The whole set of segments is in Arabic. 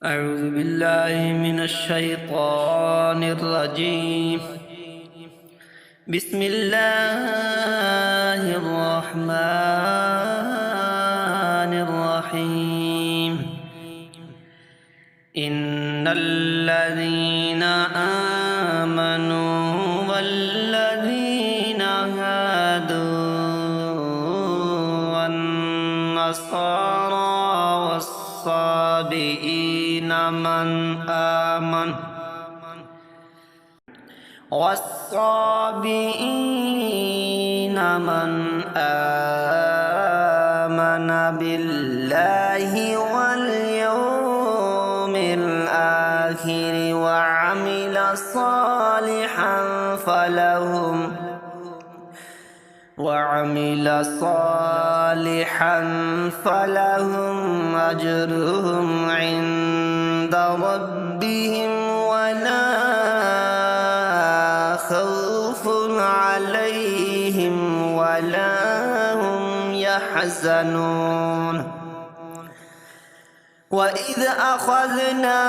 أعوذ بالله من الشيطان الرجيم. بسم الله الرحمن الرحيم. إن الذين آمنوا والذين هادوا والنصارى والصابئين من آمن بالله واليوم الآخر وعمل صالحا فلهم أجرهم عند ربهم ولا خوف عليهم ولا هم يحزنون. وإذ أخذنا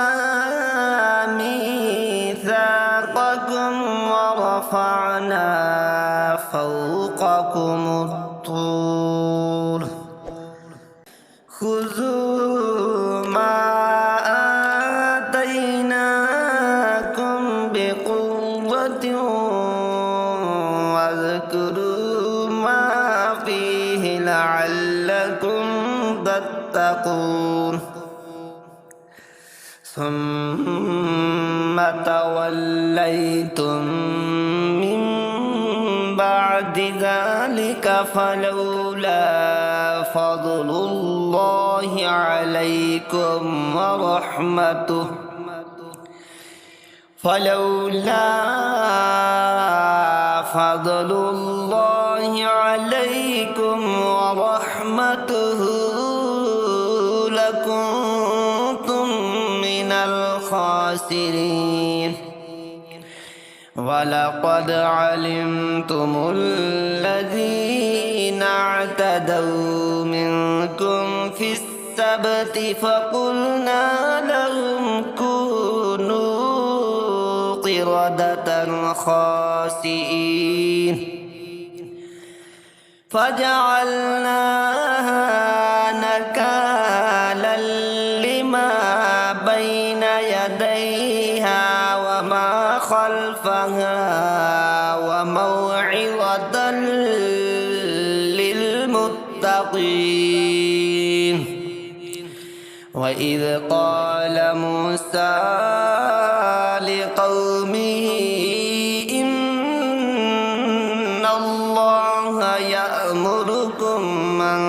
ميثاقكم ورفعنا فوقكم الطور خذوا ما آتيناكم بقوة واذكروا ما فيه لعلكم تتقون. ثم توليتم من بعد ذلك فلولا فضل الله عليكم ورحمته لكنتم من الخاسرين. ولقد علمتم الذين اعتدوا منكم في السبت فقلنا لهم كونوا قردة خاسئين فجعلناها نكالا لما بين يديها وما خلفها وموعظة للمتقين. وإذ قال موسى لقومه إن الله يأمركم أن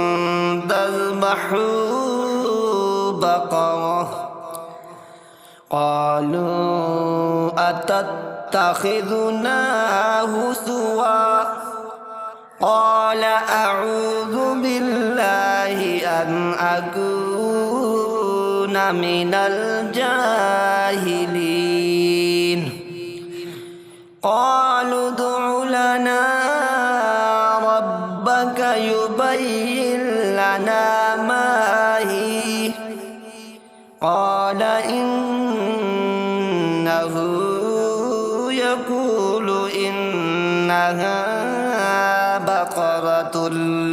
تذبحوا بقرة قالوا أتتخذنا هزوا قال أعوذ بالله أن أكون من الجاهلين. قالوا ادع لنا ربك يبين لنا ما هي قال إنه يقول إنها بقرة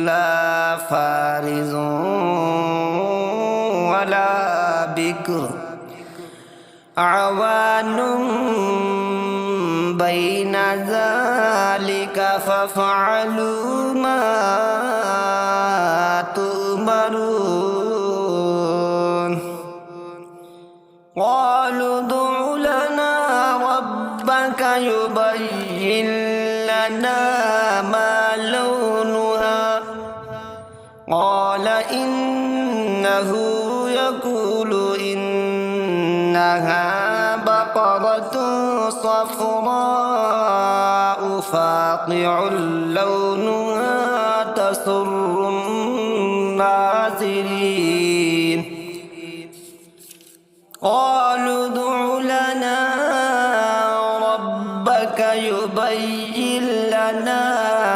لا فارض ولا بكر عوان بين ذلك فافعلوا ما تؤمرون. قالوا ادع لنا ربك يبين لنا ما لونها قال إنه يقول إنها بقرة صفراء فاقع لونها تسر الناظرين. قالوا ادع لنا ربك يبين لنا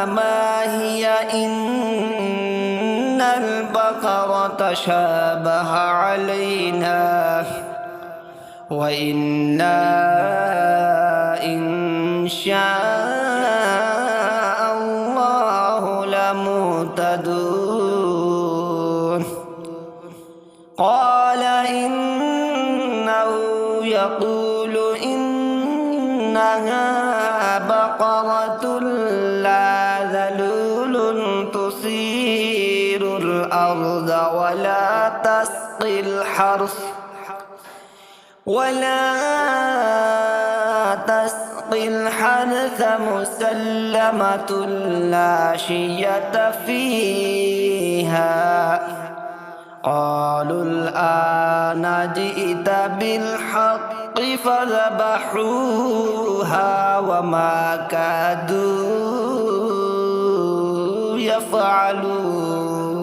ما هي إن البقرة تشابه علينا وإنا إن شاء الله لمهتدون قال إنه يقول إنها بقرة لا ذلول تثير الأرض ولا تسقي الحرث مسلمة لا شية فيها قالوا الآن جئت بالحق فذبحوها وما كادوا يفعلون